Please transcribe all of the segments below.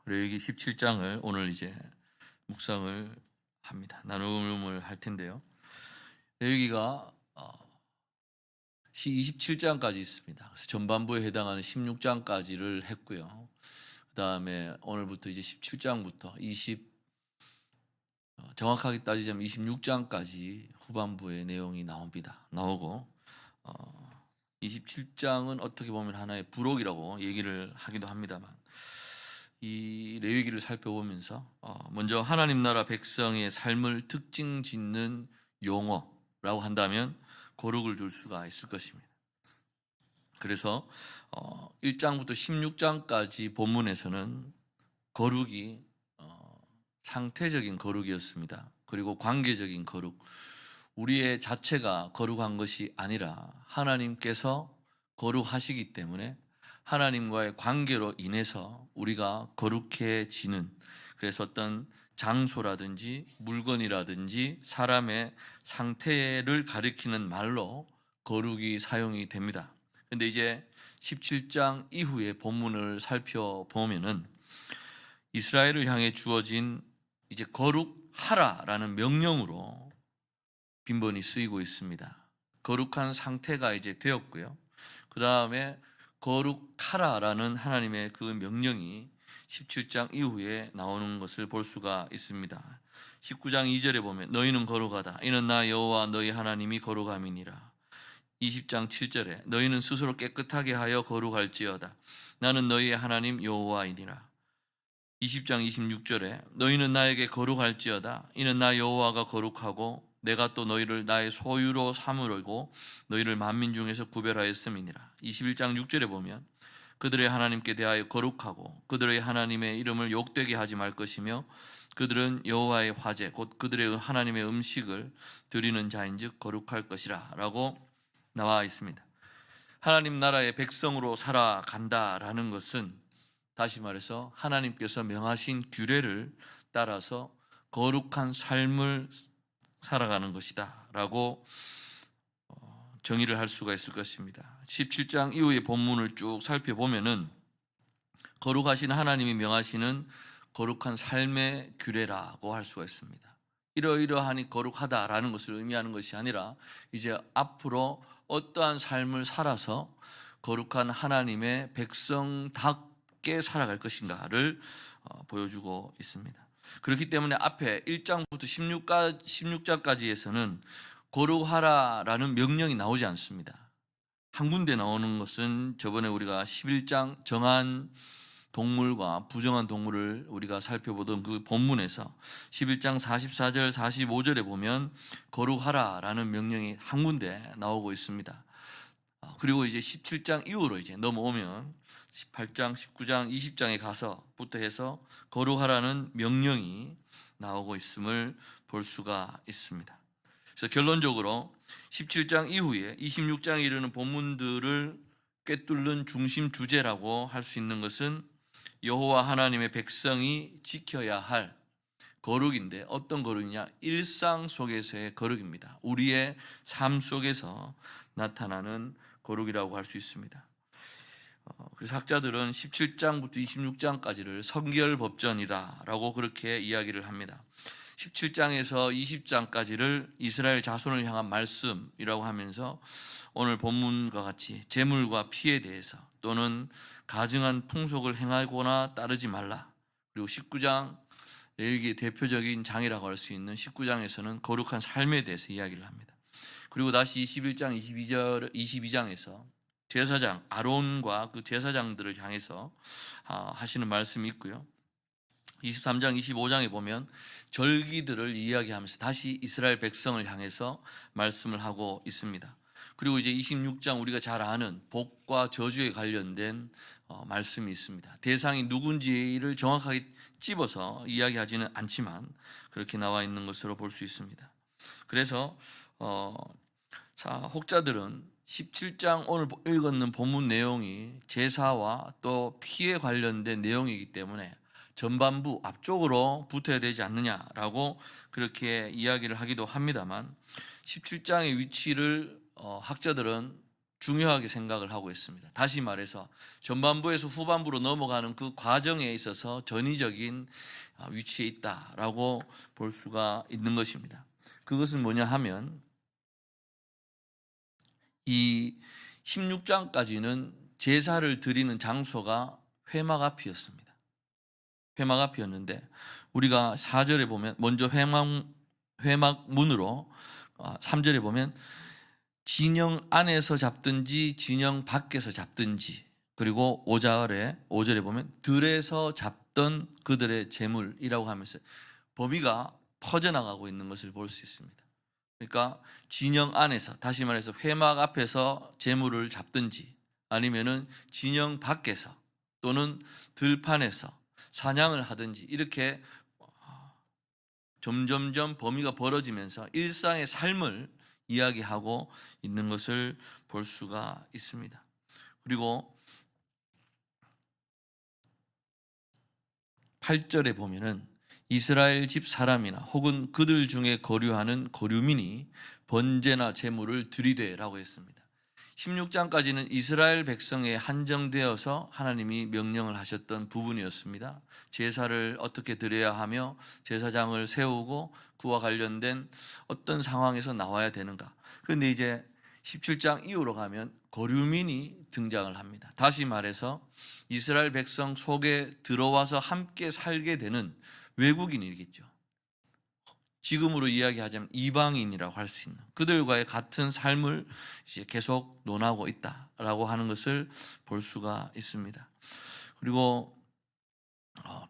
레위기 17장을 오늘 이제 묵상을 합니다. 나눔을 할 텐데요. 레위기가 27장까지 있습니다. 그래서 전반부에 해당하는 16장까지를 했고요. 그 다음에 오늘부터 이제 17장부터 정확하게 따지자면 26장까지 후반부의 내용이 나오고 27장은 어떻게 보면 하나의 부록이라고 얘기를 하기도 합니다만, 이 레위기를 살펴보면서 먼저 하나님 나라 백성의 삶을 특징 짓는 용어라고 한다면 거룩을 줄 수가 있을 것입니다. 그래서 1장부터 16장까지 본문에서는 거룩이 상태적인 거룩이었습니다. 그리고 관계적인 거룩, 우리의 자체가 거룩한 것이 아니라 하나님께서 거룩하시기 때문에 하나님과의 관계로 인해서 우리가 거룩해지는, 그래서 어떤 장소라든지 물건이라든지 사람의 상태를 가리키는 말로 거룩이 사용이 됩니다. 그런데 이제 17장 이후의 본문을 살펴보면은 이스라엘을 향해 주어진 이제 거룩하라라는 명령으로 빈번히 쓰이고 있습니다. 거룩한 상태가 이제 되었고요. 그 다음에 거룩하라라는 하나님의 그 명령이 17장 이후에 나오는 것을 볼 수가 있습니다. 19장 2절에 보면 너희는 거룩하다. 이는 나 여호와 너희 하나님이 거룩함이니라. 20장 7절에 너희는 스스로 깨끗하게 하여 거룩할지어다. 나는 너희의 하나님 여호와이니라. 20장 26절에 너희는 나에게 거룩할지어다. 이는 나 여호와가 거룩하고 내가 또 너희를 나의 소유로 삼으려고 너희를 만민 중에서 구별하였음이니라. 21장 6절에 보면 그들의 하나님께 대하여 거룩하고 그들의 하나님의 이름을 욕되게 하지 말 것이며 그들은 여호와의 화제 곧 그들의 하나님의 음식을 드리는 자인즉 거룩할 것이라 라고 나와 있습니다. 하나님 나라의 백성으로 살아간다라는 것은 다시 말해서 하나님께서 명하신 규례를 따라서 거룩한 삶을 살아가는 것이다 라고 정의를 할 수가 있을 것입니다. 17장 이후의 본문을 쭉 살펴보면은 거룩하신 하나님이 명하시는 거룩한 삶의 규례라고 할 수가 있습니다. 이러이러하니 거룩하다라는 것을 의미하는 것이 아니라 이제 앞으로 어떠한 삶을 살아서 거룩한 하나님의 백성답게 살아갈 것인가를 보여주고 있습니다. 그렇기 때문에 앞에 1장부터 16장까지에서는 거룩하라라는 명령이 나오지 않습니다. 한 군데 나오는 것은 저번에 우리가 11장 정한 동물과 부정한 동물을 우리가 살펴보던 그 본문에서 11장 44절 45절에 보면 거룩하라라는 명령이 한 군데 나오고 있습니다. 그리고 이제 17장 이후로 이제 넘어오면 18장, 19장, 20장에 가서부터 해서 거룩하라는 명령이 나오고 있음을 볼 수가 있습니다. 그래서 결론적으로 17장 이후에 26장에 이르는 본문들을 꿰뚫는 중심 주제라고 할 수 있는 것은 여호와 하나님의 백성이 지켜야 할 거룩인데, 어떤 거룩이냐? 일상 속에서의 거룩입니다. 우리의 삶 속에서 나타나는 거룩이라고 할 수 있습니다. 그래서 학자들은 17장부터 26장까지를 성결법전이다라고 그렇게 이야기를 합니다. 17장에서 20장까지를 이스라엘 자손을 향한 말씀이라고 하면서 오늘 본문과 같이 재물과 피에 대해서 또는 가증한 풍속을 행하거나 따르지 말라. 그리고 19장 레위기의 대표적인 장이라고 할 수 있는 19장에서는 거룩한 삶에 대해서 이야기를 합니다. 그리고 다시 21장 22장에서 제사장 아론과 그 제사장들을 향해서 하시는 말씀이 있고요. 23장 25장에 보면 절기들을 이야기하면서 다시 이스라엘 백성을 향해서 말씀을 하고 있습니다. 그리고 이제 26장 우리가 잘 아는 복과 저주에 관련된 말씀이 있습니다. 대상이 누군지를 정확하게 찝어서 이야기하지는 않지만 그렇게 나와 있는 것으로 볼 수 있습니다. 그래서 혹자들은 17장 오늘 읽었는 본문 내용이 제사와 또 피에 관련된 내용이기 때문에 전반부 앞쪽으로 붙어야 되지 않느냐라고 그렇게 이야기를 하기도 합니다만 17장의 위치를 학자들은 중요하게 생각을 하고 있습니다. 다시 말해서 전반부에서 후반부로 넘어가는 그 과정에 있어서 전위적인 위치에 있다라고 볼 수가 있는 것입니다. 그것은 뭐냐 하면 이 16장까지는 제사를 드리는 장소가 회막 앞이었습니다. 회막 앞이었는데 우리가 4절에 보면 먼저 회막 문으로 3절에 보면 진영 안에서 잡든지 진영 밖에서 잡든지, 그리고 5절에 보면 들에서 잡던 그들의 재물이라고 하면서 범위가 퍼져나가고 있는 것을 볼 수 있습니다. 그러니까 진영 안에서, 다시 말해서 회막 앞에서 재물을 잡든지 아니면은 진영 밖에서 또는 들판에서 사냥을 하든지, 이렇게 점점점 범위가 벌어지면서 일상의 삶을 이야기하고 있는 것을 볼 수가 있습니다. 그리고 8절에 보면은 이스라엘 집 사람이나 혹은 그들 중에 거류하는 거류민이 번제나 제물을 드리되라고 했습니다. 16장까지는 이스라엘 백성에 한정되어서 하나님이 명령을 하셨던 부분이었습니다. 제사를 어떻게 드려야 하며 제사장을 세우고 그와 관련된 어떤 상황에서 나와야 되는가. 그런데 이제 17장 이후로 가면 거류민이 등장을 합니다. 다시 말해서 이스라엘 백성 속에 들어와서 함께 살게 되는 외국인이겠죠. 지금으로 이야기하자면 이방인이라고 할 수 있는, 그들과의 같은 삶을 이제 계속 논하고 있다라고 하는 것을 볼 수가 있습니다. 그리고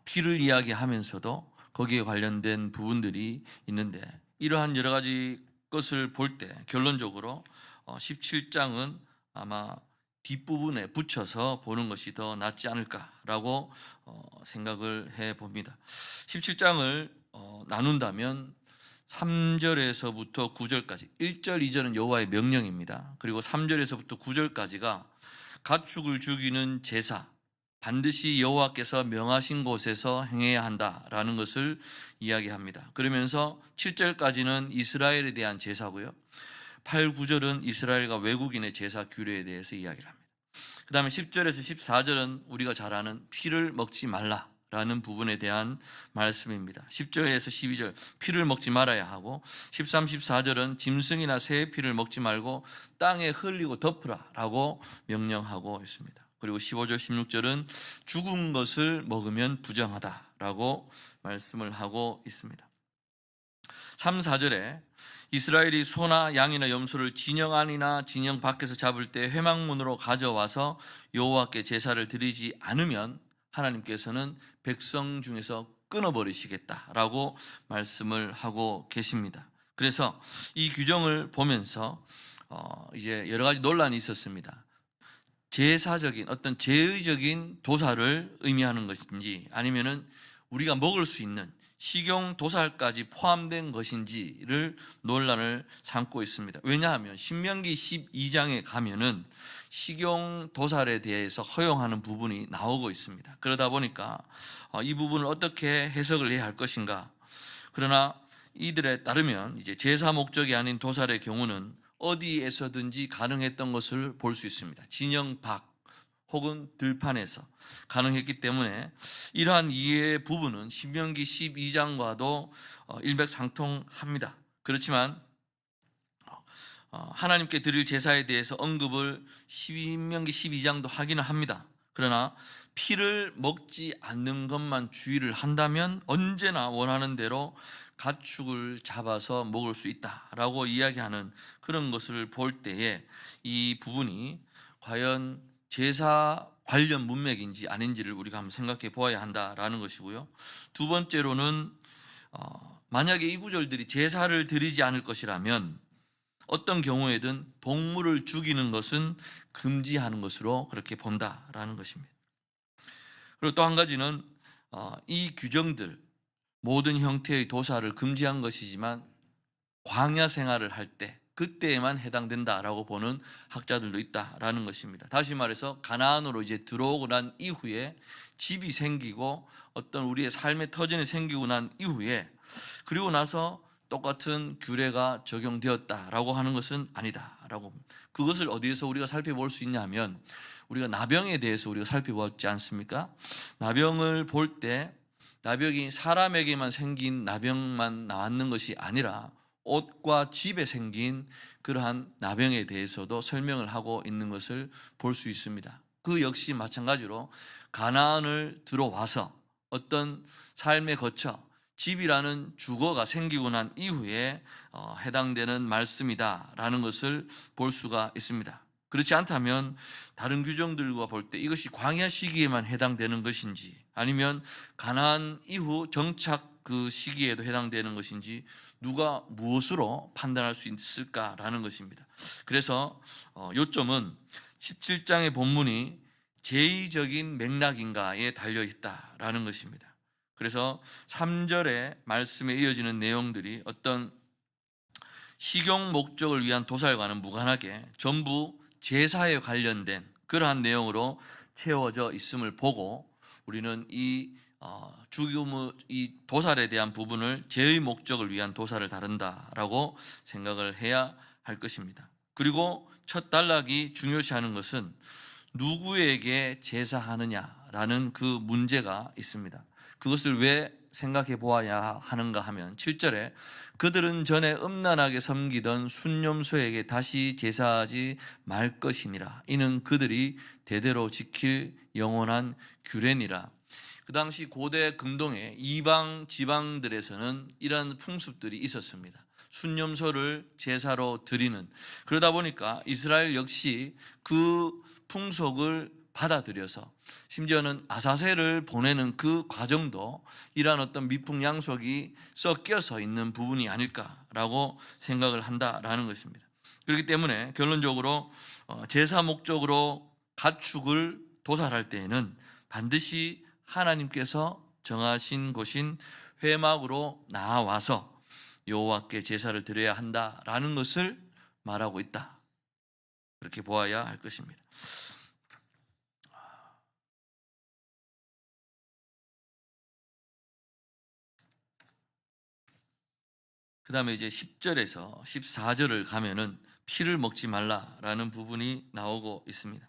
피를 이야기하면서도 거기에 관련된 부분들이 있는데, 이러한 여러 가지 것을 볼 때 결론적으로 17장은 아마 뒷부분에 붙여서 보는 것이 더 낫지 않을까라고 생각을 해봅니다. 17장을 나눈다면 3절에서부터 9절까지, 1절, 2절은 여호와의 명령입니다. 그리고 3절에서부터 9절까지가 가축을 죽이는 제사, 반드시 여호와께서 명하신 곳에서 행해야 한다라는 것을 이야기합니다. 그러면서 7절까지는 이스라엘에 대한 제사고요, 8, 9절은 이스라엘과 외국인의 제사 규례에 대해서 이야기를 합니다. 그 다음에 10절에서 14절은 우리가 잘 아는 피를 먹지 말라라는 부분에 대한 말씀입니다. 10절에서 12절 피를 먹지 말아야 하고, 13, 14절은 짐승이나 새의 피를 먹지 말고 땅에 흘리고 덮으라라고 명령하고 있습니다. 그리고 15절, 16절은 죽은 것을 먹으면 부정하다라고 말씀을 하고 있습니다. 3, 4절에 이스라엘이 소나 양이나 염소를 진영 안이나 진영 밖에서 잡을 때 회막문으로 가져와서 여호와께 제사를 드리지 않으면 하나님께서는 백성 중에서 끊어버리시겠다라고 말씀을 하고 계십니다. 그래서 이 규정을 보면서 이제 여러 가지 논란이 있었습니다. 제사적인 어떤 제의적인 도살을 의미하는 것인지, 아니면은 우리가 먹을 수 있는 식용 도살까지 포함된 것인지를 논란을 삼고 있습니다. 왜냐하면 신명기 12장에 가면은 식용 도살에 대해서 허용하는 부분이 나오고 있습니다. 그러다 보니까 이 부분을 어떻게 해석을 해야 할 것인가. 그러나 이들에 따르면 이제 제사 목적이 아닌 도살의 경우는 어디에서든지 가능했던 것을 볼 수 있습니다. 진영 밖 혹은 들판에서 가능했기 때문에 이러한 이해의 부분은 신명기 12장과도 일맥상통합니다. 그렇지만 하나님께 드릴 제사에 대해서 언급을 신명기 12장도 하기는 합니다. 그러나 피를 먹지 않는 것만 주의를 한다면 언제나 원하는 대로 가축을 잡아서 먹을 수 있다라고 이야기하는 그런 것을 볼 때에 이 부분이 과연 제사 관련 문맥인지 아닌지를 우리가 한번 생각해 보아야 한다라는 것이고요. 두 번째로는 만약에 이 구절들이 제사를 드리지 않을 것이라면 어떤 경우에든 동물을 죽이는 것은 금지하는 것으로 그렇게 본다라는 것입니다. 그리고 또 한 가지는 이 규정들, 모든 형태의 도살을 금지한 것이지만 광야 생활을 할 때 그때에만 해당된다라고 보는 학자들도 있다라는 것입니다. 다시 말해서 가나안으로 이제 들어오고 난 이후에 집이 생기고 어떤 우리의 삶의 터전이 생기고 난 이후에, 그리고 나서 똑같은 규례가 적용되었다라고 하는 것은 아니다라고. 그것을 어디에서 우리가 살펴볼 수 있냐면 우리가 나병에 대해서 우리가 살펴보았지 않습니까? 나병을 볼 때 나병이 사람에게만 생긴 나병만 나왔는 것이 아니라 옷과 집에 생긴 그러한 나병에 대해서도 설명을 하고 있는 것을 볼 수 있습니다. 그 역시 마찬가지로 가나안을 들어와서 어떤 삶에 거쳐 집이라는 주거가 생기고 난 이후에 해당되는 말씀이다라는 것을 볼 수가 있습니다. 그렇지 않다면 다른 규정들과 볼 때 이것이 광야 시기에만 해당되는 것인지 아니면 가나안 이후 정착 그 시기에도 해당되는 것인지 누가 무엇으로 판단할 수 있을까라는 것입니다. 그래서 요점은 17장의 본문이 제의적인 맥락인가에 달려 있다라는 것입니다. 그래서 3절의 말씀에 이어지는 내용들이 어떤 식용 목적을 위한 도살과는 무관하게 전부 제사에 관련된 그러한 내용으로 채워져 있음을 보고 우리는 이 도살에 대한 부분을 제의 목적을 위한 도살을 다룬다라고 생각을 해야 할 것입니다. 그리고 첫 단락이 중요시하는 것은 누구에게 제사하느냐라는 그 문제가 있습니다. 그것을 왜 생각해 보아야 하는가 하면 7절에 그들은 전에 음란하게 섬기던 순념소에게 다시 제사하지 말 것이니라. 이는 그들이 대대로 지킬 영원한 규례니라. 그 당시 고대 근동의 이방 지방들에서는 이런 풍습들이 있었습니다. 순념소를 제사로 드리는, 그러다 보니까 이스라엘 역시 그 풍속을 받아들여서 심지어는 아사세를 보내는 그 과정도 이러한 어떤 미풍양속이 섞여서 있는 부분이 아닐까라고 생각을 한다라는 것입니다. 그렇기 때문에 결론적으로 제사 목적으로 가축을 도살할 때에는 반드시 하나님께서 정하신 곳인 회막으로 나와서 여호와께 제사를 드려야 한다라는 것을 말하고 있다. 그렇게 보아야 할 것입니다. 그 다음에 이제 10절에서 14절을 가면은 피를 먹지 말라라는 부분이 나오고 있습니다.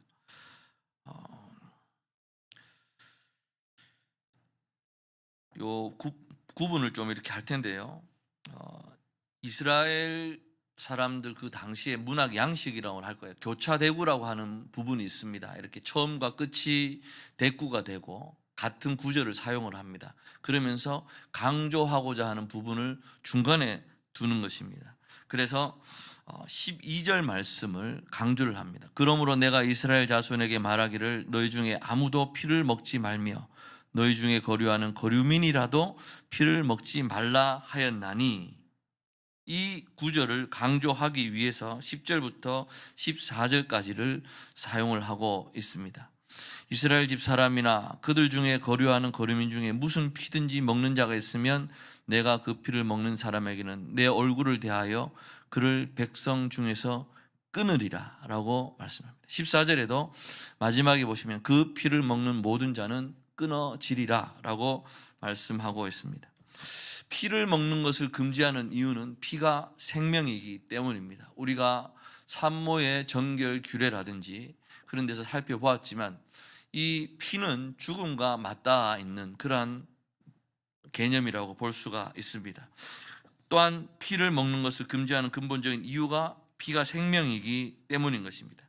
요 구분을 좀 이렇게 할 텐데요. 이스라엘 사람들 그 당시에 문학 양식이라고 할 거예요. 교차대구라고 하는 부분이 있습니다. 이렇게 처음과 끝이 대구가 되고 같은 구절을 사용을 합니다. 그러면서 강조하고자 하는 부분을 중간에 두는 것입니다. 그래서 12절 말씀을 강조를 합니다. 그러므로 내가 이스라엘 자손에게 말하기를 너희 중에 아무도 피를 먹지 말며 너희 중에 거류하는 거류민이라도 피를 먹지 말라 하였나니, 이 구절을 강조하기 위해서 10절부터 14절까지를 사용을 하고 있습니다. 이스라엘 집 사람이나 그들 중에 거류하는 거류민 중에 무슨 피든지 먹는 자가 있으면 내가 그 피를 먹는 사람에게는 내 얼굴을 대하여 그를 백성 중에서 끊으리라 라고 말씀합니다. 14절에도 마지막에 보시면 그 피를 먹는 모든 자는 끊어지리라 라고 말씀하고 있습니다. 피를 먹는 것을 금지하는 이유는 피가 생명이기 때문입니다. 우리가 산모의 정결 규례라든지 그런 데서 살펴보았지만 이 피는 죽음과 맞닿아 있는 그러한 개념이라고 볼 수가 있습니다. 또한 피를 먹는 것을 금지하는 근본적인 이유가 피가 생명이기 때문인 것입니다.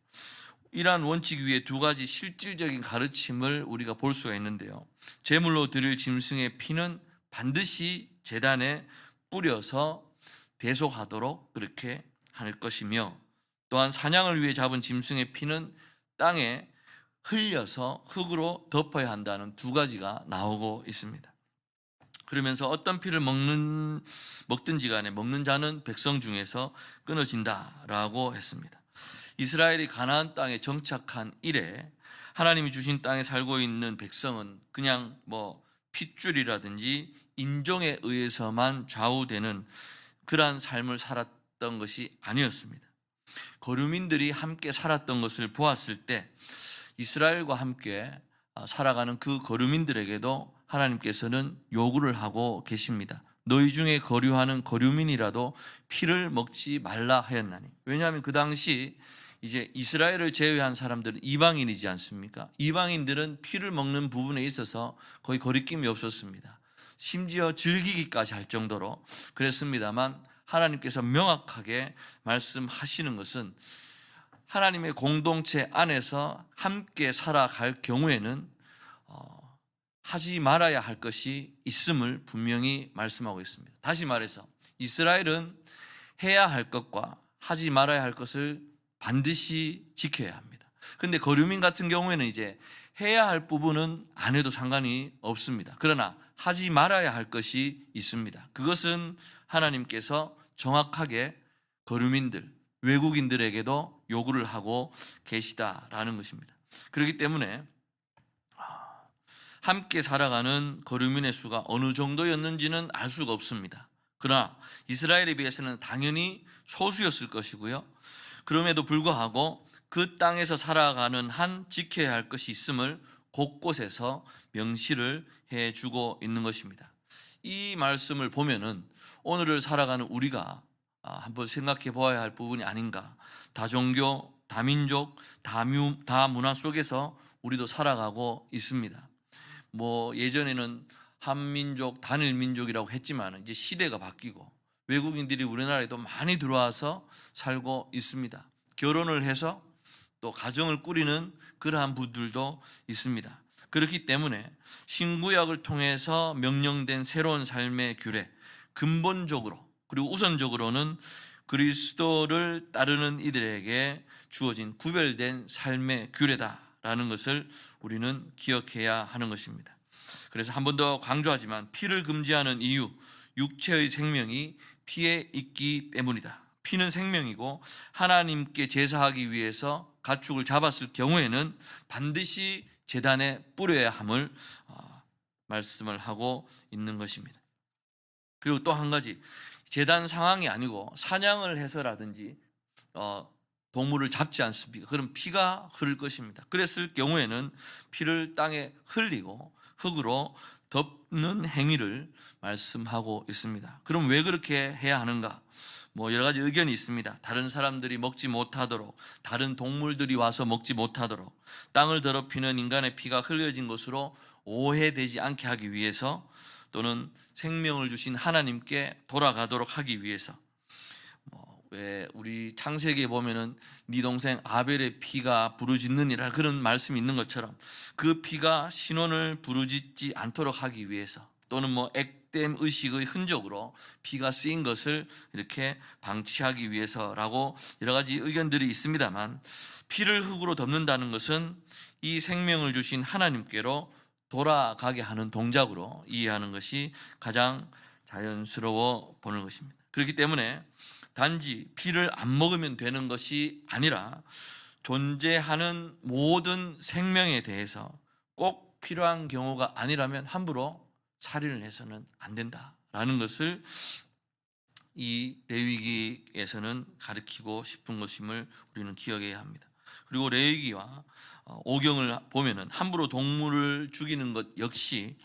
이러한 원칙 위에 두 가지 실질적인 가르침을 우리가 볼 수가 있는데요. 제물로 드릴 짐승의 피는 반드시 제단에 뿌려서 대속하도록 그렇게 할 것이며, 또한 사냥을 위해 잡은 짐승의 피는 땅에 흘려서 흙으로 덮어야 한다는 두 가지가 나오고 있습니다. 그러면서 어떤 피를 먹든지 간에 먹는 자는 백성 중에서 끊어진다라고 했습니다. 이스라엘이 가나안 땅에 정착한 이래 하나님이 주신 땅에 살고 있는 백성은 그냥 핏줄이라든지 인종에 의해서만 좌우되는 그러한 삶을 살았던 것이 아니었습니다. 거류민들이 함께 살았던 것을 보았을 때 이스라엘과 함께 살아가는 그 거류민들에게도 하나님께서는 요구를 하고 계십니다. 너희 중에 거류하는 거류민이라도 피를 먹지 말라 하였나니. 왜냐하면 그 당시 이제 이스라엘을 제외한 사람들은 이방인이지 않습니까? 이방인들은 피를 먹는 부분에 있어서 거의 거리낌이 없었습니다. 심지어 즐기기까지 할 정도로 그랬습니다만, 하나님께서 명확하게 말씀하시는 것은 하나님의 공동체 안에서 함께 살아갈 경우에는 하지 말아야 할 것이 있음을 분명히 말씀하고 있습니다. 다시 말해서 이스라엘은 해야 할 것과 하지 말아야 할 것을 반드시 지켜야 합니다. 그런데 거류민 같은 경우에는 이제 해야 할 부분은 안 해도 상관이 없습니다. 그러나 하지 말아야 할 것이 있습니다. 그것은 하나님께서 정확하게 거류민들, 외국인들에게도 요구를 하고 계시다라는 것입니다. 그렇기 때문에 함께 살아가는 거류민의 수가 어느 정도였는지는 알 수가 없습니다. 그러나 이스라엘에 비해서는 당연히 소수였을 것이고요. 그럼에도 불구하고 그 땅에서 살아가는 한 지켜야 할 것이 있음을 곳곳에서 명시를 해주고 있는 것입니다. 이 말씀을 보면은 오늘을 살아가는 우리가 한번 생각해 보아야 할 부분이 아닌가. 다종교, 다민족, 다문화 속에서 우리도 살아가고 있습니다. 예전에는 한민족, 단일민족이라고 했지만 이제 시대가 바뀌고 외국인들이 우리나라에도 많이 들어와서 살고 있습니다. 결혼을 해서 또 가정을 꾸리는 그러한 분들도 있습니다. 그렇기 때문에 신구약을 통해서 명령된 새로운 삶의 규례, 근본적으로 그리고 우선적으로는 그리스도를 따르는 이들에게 주어진 구별된 삶의 규례다라는 것을 우리는 기억해야 하는 것입니다. 그래서 한 번 더 강조하지만 피를 금지하는 이유, 육체의 생명이 피에 있기 때문이다. 피는 생명이고 하나님께 제사하기 위해서 가축을 잡았을 경우에는 반드시 제단에 뿌려야 함을 말씀을 하고 있는 것입니다. 그리고 또 한 가지, 제단 상황이 아니고 사냥을 해서라든지 동물을 잡지 않습니까? 그럼 피가 흐를 것입니다. 그랬을 경우에는 피를 땅에 흘리고 흙으로 덮는 행위를 말씀하고 있습니다. 그럼 왜 그렇게 해야 하는가? 여러 가지 의견이 있습니다. 다른 사람들이 먹지 못하도록, 다른 동물들이 와서 먹지 못하도록, 땅을 더럽히는 인간의 피가 흘려진 것으로 오해되지 않게 하기 위해서, 또는 생명을 주신 하나님께 돌아가도록 하기 위해서. 왜 우리 창세기에 보면은 네 동생 아벨의 피가 부르짖느니라 그런 말씀이 있는 것처럼 그 피가 신원을 부르짖지 않도록 하기 위해서, 또는 액땜 의식의 흔적으로 피가 쓰인 것을 이렇게 방치하기 위해서라고 여러 가지 의견들이 있습니다만, 피를 흙으로 덮는다는 것은 이 생명을 주신 하나님께로 돌아가게 하는 동작으로 이해하는 것이 가장 자연스러워 보는 것입니다. 그렇기 때문에 단지 피를 안 먹으면 되는 것이 아니라 존재하는 모든 생명에 대해서 꼭 필요한 경우가 아니라면 함부로 살인을 해서는 안 된다라는 것을 이 레위기에서는 가르치고 싶은 것임을 우리는 기억해야 합니다. 그리고 레위기와 오경을 보면은 함부로 동물을 죽이는 것 역시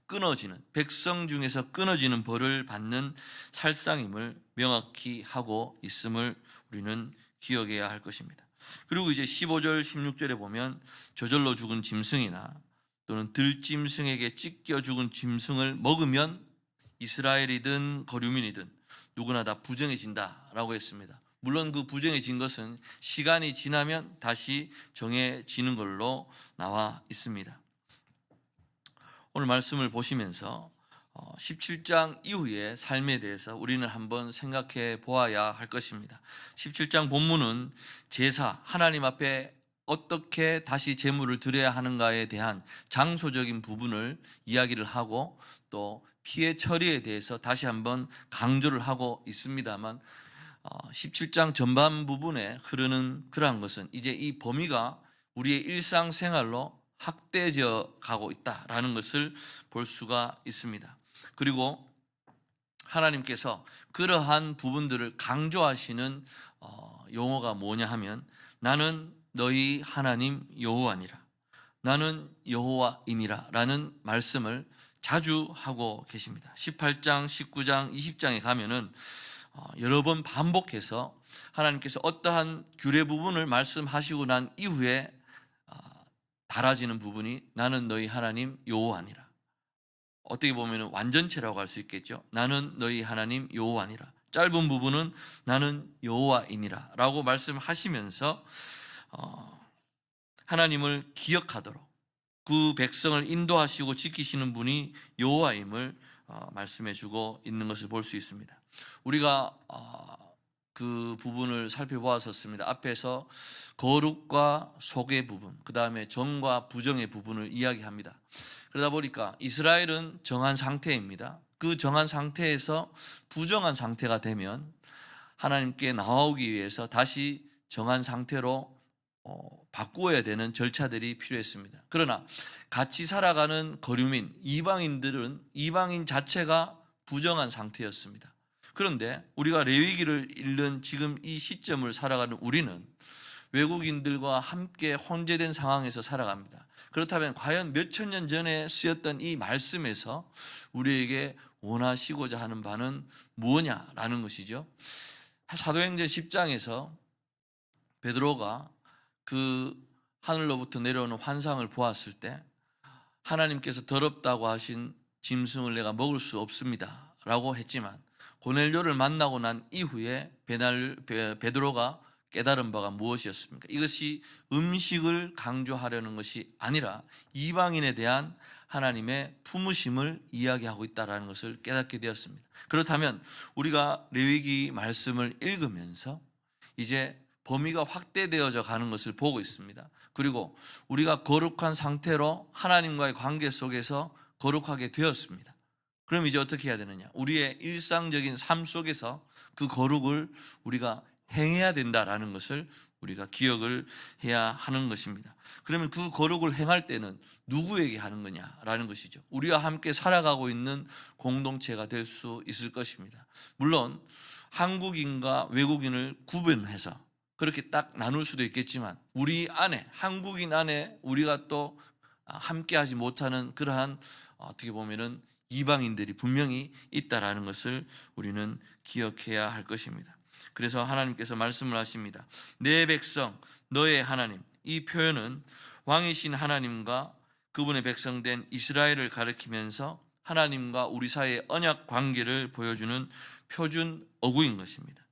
끊어지는, 백성 중에서 끊어지는 벌을 받는 살상임을 명확히 하고 있음을 우리는 기억해야 할 것입니다. 그리고 이제 15절 16절에 보면 저절로 죽은 짐승이나 또는 들짐승에게 찢겨 죽은 짐승을 먹으면 이스라엘이든 거류민이든 누구나 다 부정해진다라고 했습니다. 물론 그 부정해진 것은 시간이 지나면 다시 정해지는 걸로 나와 있습니다. 오늘 말씀을 보시면서 17장 이후의 삶에 대해서 우리는 한번 생각해 보아야 할 것입니다. 17장 본문은 제사, 하나님 앞에 어떻게 다시 제물을 드려야 하는가에 대한 장소적인 부분을 이야기를 하고, 또 피해 처리에 대해서 다시 한번 강조를 하고 있습니다만, 17장 전반 부분에 흐르는 그러한 것은 이제 이 범위가 우리의 일상생활로 확대져 가고 있다라는 것을 볼 수가 있습니다. 그리고 하나님께서 그러한 부분들을 강조하시는 용어가 뭐냐 하면, 나는 너희 하나님 여호와니라, 나는 여호와이니라 라는 말씀을 자주 하고 계십니다. 18장, 19장, 20장에 가면은 여러 번 반복해서 하나님께서 어떠한 규례 부분을 말씀하시고 난 이후에 달아지는 부분이 나는 너희 하나님 여호와니라. 어떻게 보면 완전체라고 할 수 있겠죠. 나는 너희 하나님 여호와니라. 짧은 부분은 나는 여호와이니라 라고 말씀하시면서 하나님을 기억하도록 그 백성을 인도하시고 지키시는 분이 여호와임을 말씀해 주고 있는 것을 볼 수 있습니다. 우리가 그 부분을 살펴보았었습니다. 앞에서 거룩과 속의 부분, 그 다음에 정과 부정의 부분을 이야기합니다. 그러다 보니까 이스라엘은 정한 상태입니다. 그 정한 상태에서 부정한 상태가 되면 하나님께 나오기 위해서 다시 정한 상태로 바꾸어야 되는 절차들이 필요했습니다. 그러나 같이 살아가는 거류민, 이방인들은 이방인 자체가 부정한 상태였습니다. 그런데 우리가 레위기를 읽는 지금 이 시점을 살아가는 우리는 외국인들과 함께 혼재된 상황에서 살아갑니다. 그렇다면 과연 몇천 년 전에 쓰였던 이 말씀에서 우리에게 원하시고자 하는 바는 무엇냐라는 것이죠. 사도행전 10장에서 베드로가 그 하늘로부터 내려오는 환상을 보았을 때 하나님께서 더럽다고 하신 짐승을 내가 먹을 수 없습니다 라고 했지만 고넬료를 만나고 난 이후에 베드로가 깨달은 바가 무엇이었습니까? 이것이 음식을 강조하려는 것이 아니라 이방인에 대한 하나님의 품으심을 이야기하고 있다는 것을 깨닫게 되었습니다. 그렇다면 우리가 레위기 말씀을 읽으면서 이제 범위가 확대되어져 가는 것을 보고 있습니다. 그리고 우리가 거룩한 상태로 하나님과의 관계 속에서 거룩하게 되었습니다. 그럼 이제 어떻게 해야 되느냐? 우리의 일상적인 삶 속에서 그 거룩을 우리가 행해야 된다라는 것을 우리가 기억을 해야 하는 것입니다. 그러면 그 거룩을 행할 때는 누구에게 하는 거냐라는 것이죠. 우리와 함께 살아가고 있는 공동체가 될 수 있을 것입니다. 물론 한국인과 외국인을 구분해서 그렇게 딱 나눌 수도 있겠지만 우리 안에, 한국인 안에 우리가 또 함께하지 못하는 그러한 어떻게 보면은 이방인들이 분명히 있다라는 것을 우리는 기억해야 할 것입니다. 그래서 하나님께서 말씀을 하십니다. 내 백성, 너의 하나님. 이 표현은 왕이신 하나님과 그분의 백성된 이스라엘을 가리키면서 하나님과 우리 사이의 언약 관계를 보여주는 표준 어구인 것입니다.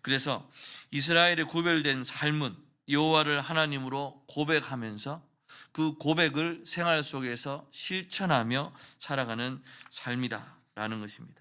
그래서 이스라엘의 구별된 삶은 여호와를 하나님으로 고백하면서 그 고백을 생활 속에서 실천하며 살아가는 삶이다라는 것입니다.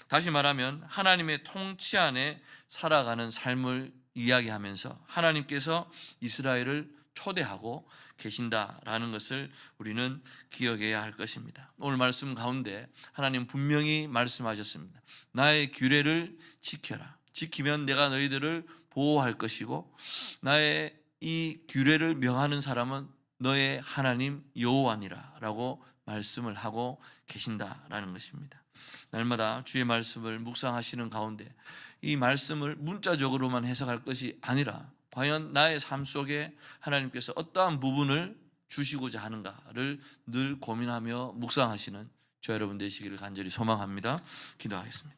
다시 말하면 하나님의 통치 안에 살아가는 삶을 이야기하면서 하나님께서 이스라엘을 초대하고 계신다라는 것을 우리는 기억해야 할 것입니다. 오늘 말씀 가운데 하나님 분명히 말씀하셨습니다. 나의 규례를 지켜라. 지키면 내가 너희들을 보호할 것이고 나의 이 규례를 명하는 사람은 너의 하나님 여호와니라 라고 말씀을 하고 계신다라는 것입니다. 날마다 주의 말씀을 묵상하시는 가운데 이 말씀을 문자적으로만 해석할 것이 아니라 과연 나의 삶 속에 하나님께서 어떠한 부분을 주시고자 하는가를 늘 고민하며 묵상하시는 저 여러분 되시기를 간절히 소망합니다. 기도하겠습니다.